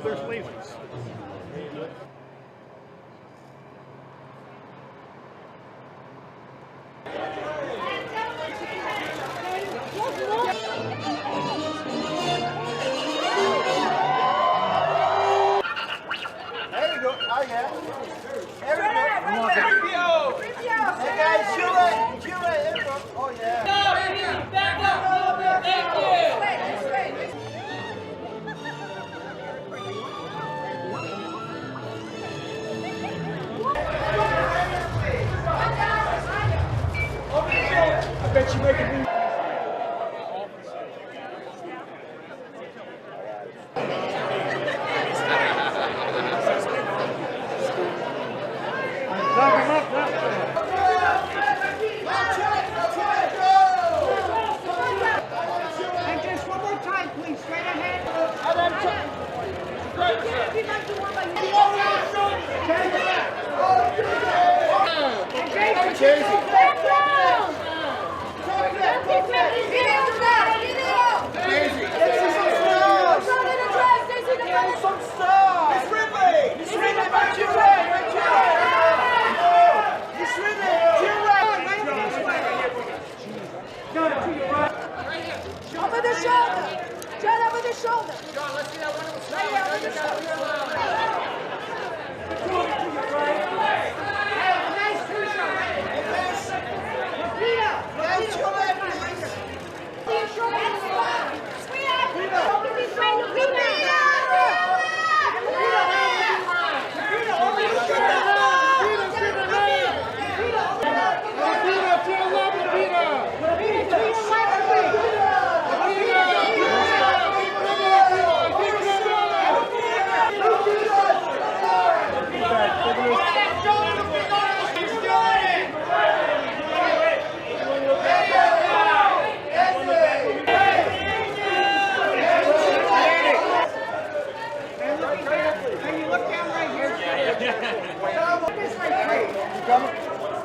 There's lasers. There we go. Oh yeah. There we go. Hey guys, chill right. Chill right. There we go. Oh yeah. Back up a little bit. Thank you. I bet you make it. And just one more time, please, straight ahead. Over the shoulder. John, over the shoulder. John, let's see that one. Right here, over the shoulder. Nice two-shot.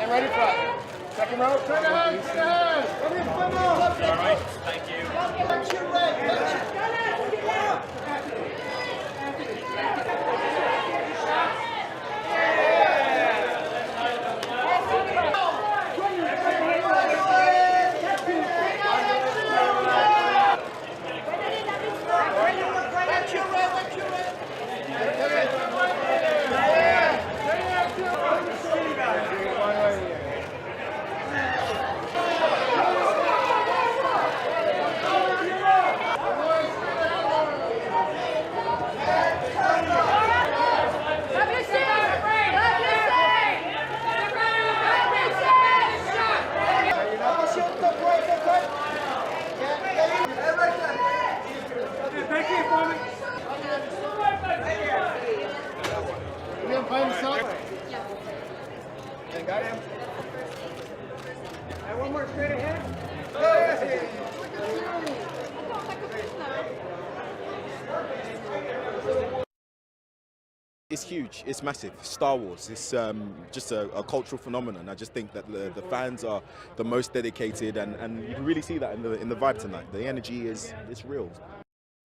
And right in front. Second row. Turn ahead. Turn ahead. All right. Thank you. And one more straight ahead. It's huge, it's massive. Star Wars, it's just a cultural phenomenon. I just think that the fans are the most dedicated, and you can really see that in the vibe tonight. The energy it's real.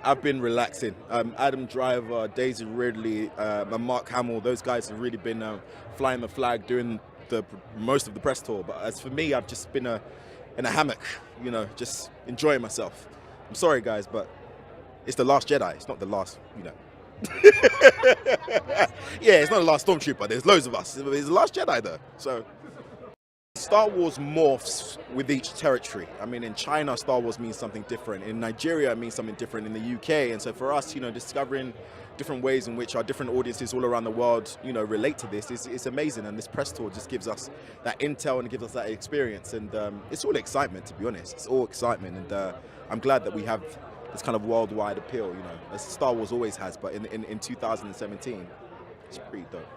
I've been relaxing. Adam Driver, Daisy Ridley, and Mark Hamill, those guys have really been flying the flag, doing most of the press tour. But as for me, I've just been in a hammock, you know, just enjoying myself. I'm sorry guys, but it's the Last Jedi, it's not the last, you know. Yeah, it's not the last Stormtrooper, there's loads of us. It's the Last Jedi though, so. Star Wars morphs with each territory. I mean, in China, Star Wars means something different. In Nigeria, it means something different. In the UK, and so for us, you know, discovering different ways in which our different audiences all around the world, you know, relate to this is amazing. And this press tour just gives us that intel and it gives us that experience. And it's all excitement, to be honest. It's all excitement, and I'm glad that we have this kind of worldwide appeal, you know, as Star Wars always has. But in 2017, it's pretty dope.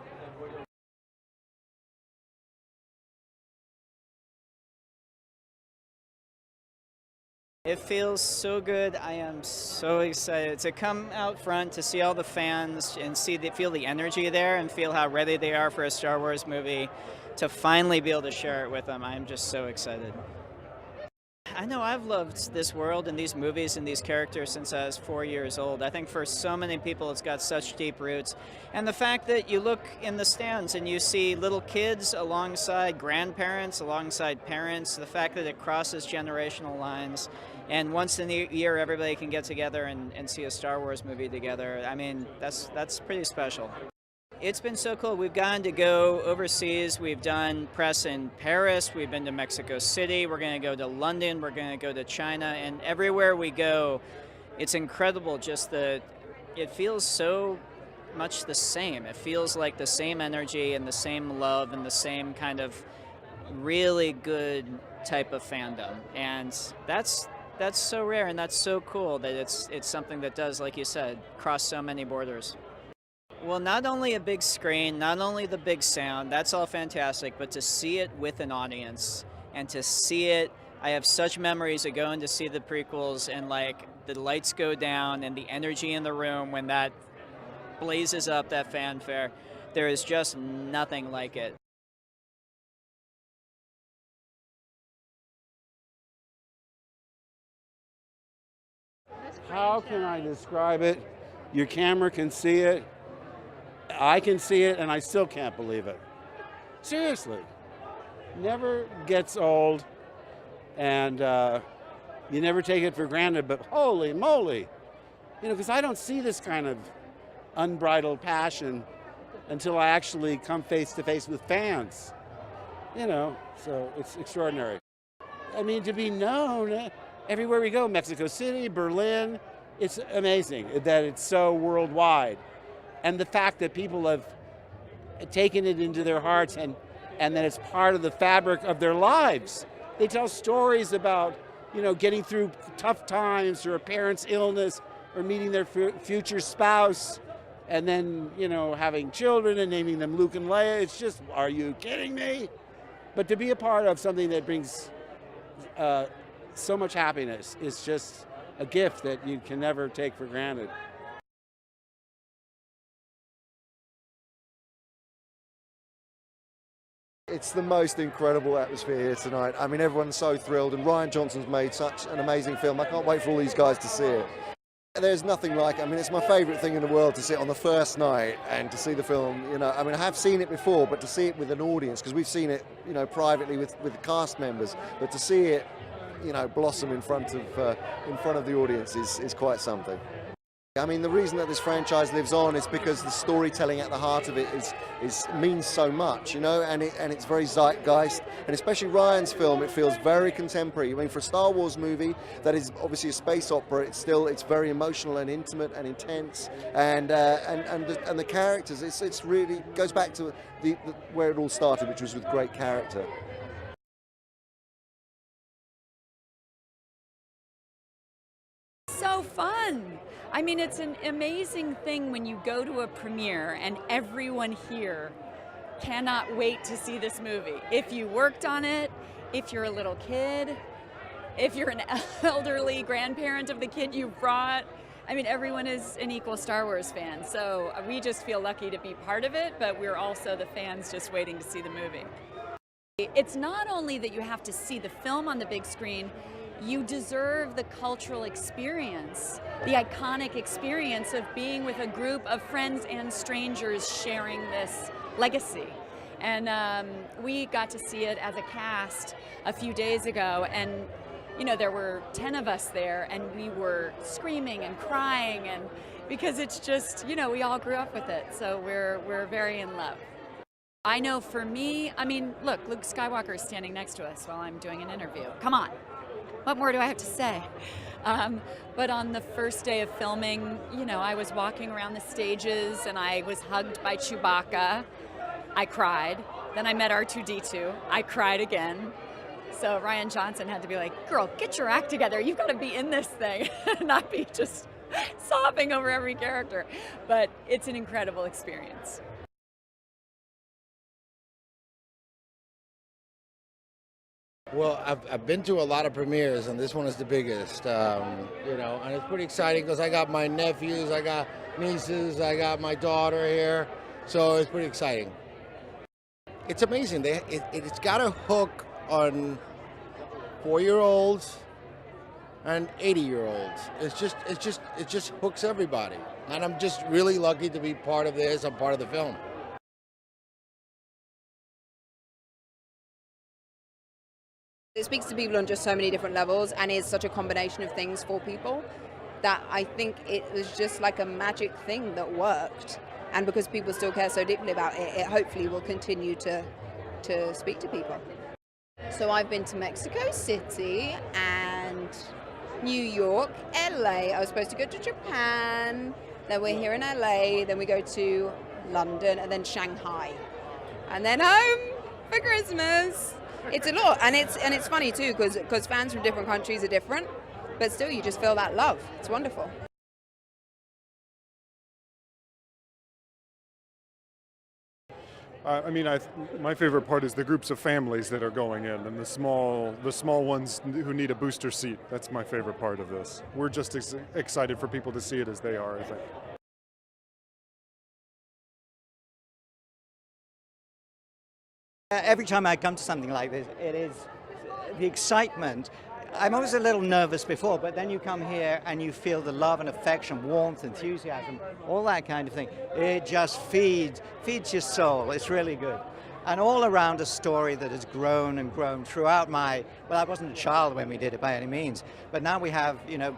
It feels so good. I am so excited to come out front to see all the fans and feel the energy there and feel how ready they are for a Star Wars movie, to finally be able to share it with them. I'm just so excited. I know I've loved this world and these movies and these characters since I was 4 years old. I think for so many people it's got such deep roots. And the fact that you look in the stands and you see little kids alongside grandparents, alongside parents, the fact that it crosses generational lines, and once in a year everybody can get together and see a Star Wars movie together, I mean, that's pretty special. It's been so cool. We've gotten to go overseas. We've done press in Paris. We've been to Mexico City. We're going to go to London. We're going to go to China. And everywhere we go, it's incredible. It feels so much the same. It feels like the same energy and the same love and the same kind of really good type of fandom. And that's so rare and that's so cool that it's something that does, like you said, cross so many borders. Well, not only a big screen, not only the big sound, that's all fantastic, but to see it with an audience and to see it, I have such memories of going to see the prequels and like the lights go down and the energy in the room when that blazes up, that fanfare. There is just nothing like it. How can I describe it? Your camera can see it. I can see it, and I still can't believe it. Seriously. Never gets old, and you never take it for granted, but holy moly. You know, because I don't see this kind of unbridled passion until I actually come face to face with fans. You know, so it's extraordinary. I mean, to be known everywhere we go, Mexico City, Berlin, it's amazing that it's so worldwide. And the fact that people have taken it into their hearts and that it's part of the fabric of their lives. They tell stories about, you know, getting through tough times or a parent's illness or meeting their future spouse and then, you know, having children and naming them Luke and Leia. It's just, are you kidding me? But to be a part of something that brings so much happiness is just a gift that you can never take for granted. It's the most incredible atmosphere here tonight. I mean, everyone's so thrilled, and Rian Johnson's made such an amazing film. I can't wait for all these guys to see it. There's nothing like it. I mean, it's my favourite thing in the world to sit on the first night and to see the film. You know, I mean, I have seen it before, but to see it with an audience, because we've seen it, you know, privately with the cast members, but to see it, you know, blossom in front of the audience is quite something. I mean, the reason that this franchise lives on is because the storytelling at the heart of it means so much, you know, and it's very zeitgeist, and especially Rian's film, it feels very contemporary. I mean, for a Star Wars movie that is obviously a space opera, it's very emotional and intimate and intense, and the characters, it's really goes back to where it all started, which was with great character. So fun. I mean, it's an amazing thing when you go to a premiere and everyone here cannot wait to see this movie. If you worked on it, if you're a little kid, if you're an elderly grandparent of the kid you brought, I mean, everyone is an equal Star Wars fan. So we just feel lucky to be part of it, but we're also the fans just waiting to see the movie. It's not only that you have to see the film on the big screen, you deserve the cultural experience, the iconic experience of being with a group of friends and strangers sharing this legacy. And we got to see it as a cast a few days ago, and you know, there were 10 of us there, and we were screaming and crying, and because it's just, you know, we all grew up with it, so we're very in love. I know for me, I mean, look, Luke Skywalker is standing next to us while I'm doing an interview. Come on. What more do I have to say? But on the first day of filming, you know, I was walking around the stages and I was hugged by Chewbacca. I cried. Then I met R2-D2. I cried again. So Rian Johnson had to be like, girl, get your act together. You've got to be in this thing, not be just sobbing over every character. But it's an incredible experience. Well, I've been to a lot of premieres, and this one is the biggest, you know, and it's pretty exciting because I got my nephews, I got nieces, I got my daughter here, so it's pretty exciting. It's amazing. It's got a hook on 4-year-olds and 80-year-olds. It just hooks everybody. And I'm just really lucky to be part of this. I'm part of the film. It speaks to people on just so many different levels and is such a combination of things for people that I think it was just like a magic thing that worked. And because people still care so deeply about it, it hopefully will continue to speak to people. So I've been to Mexico City and New York, LA. I was supposed to go to Japan, then we're here in LA, then we go to London and then Shanghai. And then home for Christmas. It's a lot, and it's funny too because fans from different countries are different, but still you just feel that love. It's wonderful. I mean, my favorite part is the groups of families that are going in, and the small ones who need a booster seat. That's my favorite part of this. We're just excited for people to see it as they are, I think. Every time I come to something like this, it is the excitement. I'm always a little nervous before, but then you come here and you feel the love and affection, warmth, enthusiasm, all that kind of thing. It just feeds your soul. It's really good. And all around a story that has grown and grown throughout well, I wasn't a child when we did it by any means, but now we have, you know,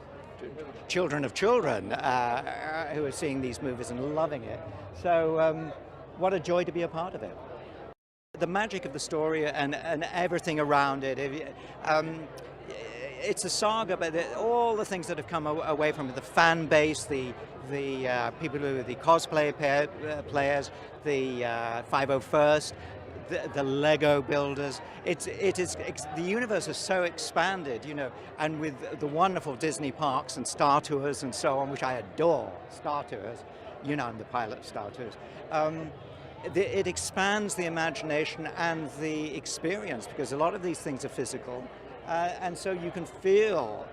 children of children who are seeing these movies and loving it. So what a joy to be a part of it. The magic of the story and everything around it. It's a saga, but all the things that have come away from it, the fan base, the people who are the cosplay players, the 501st, the Lego builders. The universe is so expanded, you know, and with the wonderful Disney parks and Star Tours and so on, which I adore, Star Tours. You know, I'm the pilot of Star Tours. It expands the imagination and the experience because a lot of these things are physical. And so you can feel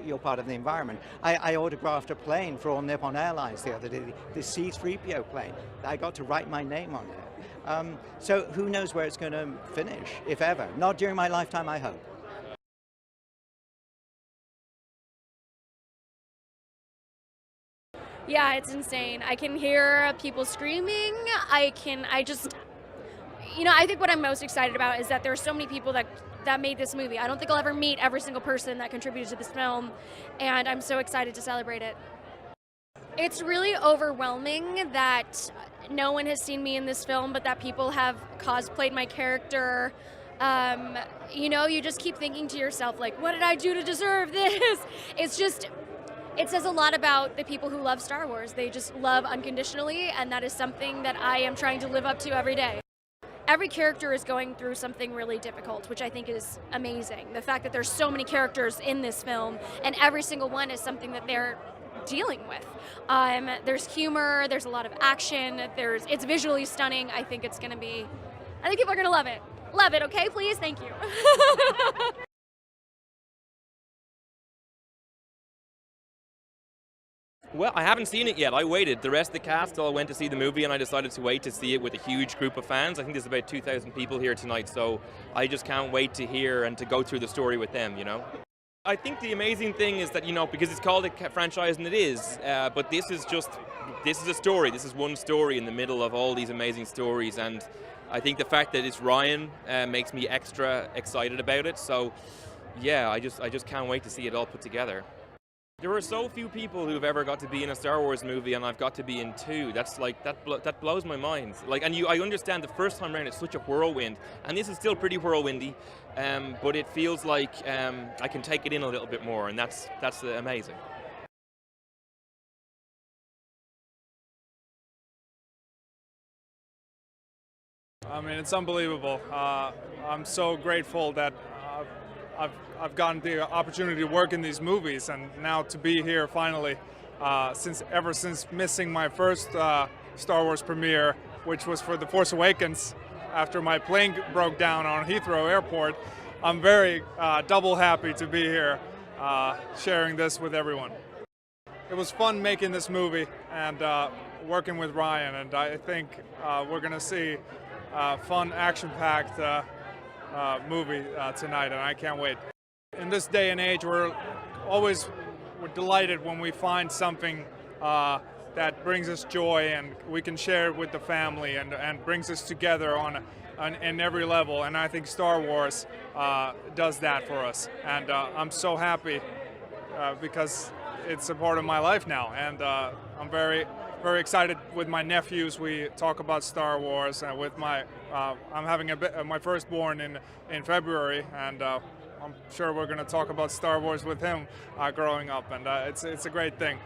you're part of the environment. I autographed a plane for All Nippon Airlines the other day, the C-3PO plane. I got to write my name on it. So who knows where it's going to finish, if ever. Not during my lifetime, I hope. Yeah, it's insane. I can hear people screaming. I think what I'm most excited about is that there are so many people that made this movie. I don't think I'll ever meet every single person that contributed to this film, and I'm so excited to celebrate it. It's really overwhelming that no one has seen me in this film, but that people have cosplayed my character. You know, you just keep thinking to yourself, like, what did I do to deserve this? It says a lot about the people who love Star Wars. They just love unconditionally, and that is something that I am trying to live up to every day. Every character is going through something really difficult, which I think is amazing. The fact that there's so many characters in this film, and every single one is something that they're dealing with. There's humor, there's a lot of action, it's visually stunning. I think people are gonna love it. Love it, okay, please, thank you. Well, I haven't seen it yet. I waited. The rest of the cast all went to see the movie, and I decided to wait to see it with a huge group of fans. I think there's about 2,000 people here tonight, so I just can't wait to hear and to go through the story with them, you know? I think the amazing thing is that, you know, because it's called a franchise, and it is, but this is a story. This is one story in the middle of all these amazing stories, and I think the fact that it's Ryan makes me extra excited about it. So, yeah, I just can't wait to see it all put together. There are so few people who've ever got to be in a Star Wars movie, and I've got to be in two. That's like that blows my mind. Like, and I understand the first time around it's such a whirlwind, and this is still pretty whirlwindy, but it feels like I can take it in a little bit more, and that's amazing. I mean, it's unbelievable. I'm so grateful that I've gotten the opportunity to work in these movies, and now to be here finally, ever since missing my first Star Wars premiere, which was for The Force Awakens, after my plane broke down on Heathrow Airport. I'm very double happy to be here sharing this with everyone. It was fun making this movie and working with Ryan, and I think we're going to see fun, action-packed movie tonight, and I can't wait. In this day and age, we're delighted when we find something that brings us joy and we can share it with the family and brings us together on every level. And I think Star Wars does that for us. And I'm so happy because it's a part of my life now. And I'm very, very excited with my nephews. We talk about Star Wars, and with my, I'm having my firstborn in February, and I'm sure we're going to talk about Star Wars with him growing up, and it's a great thing.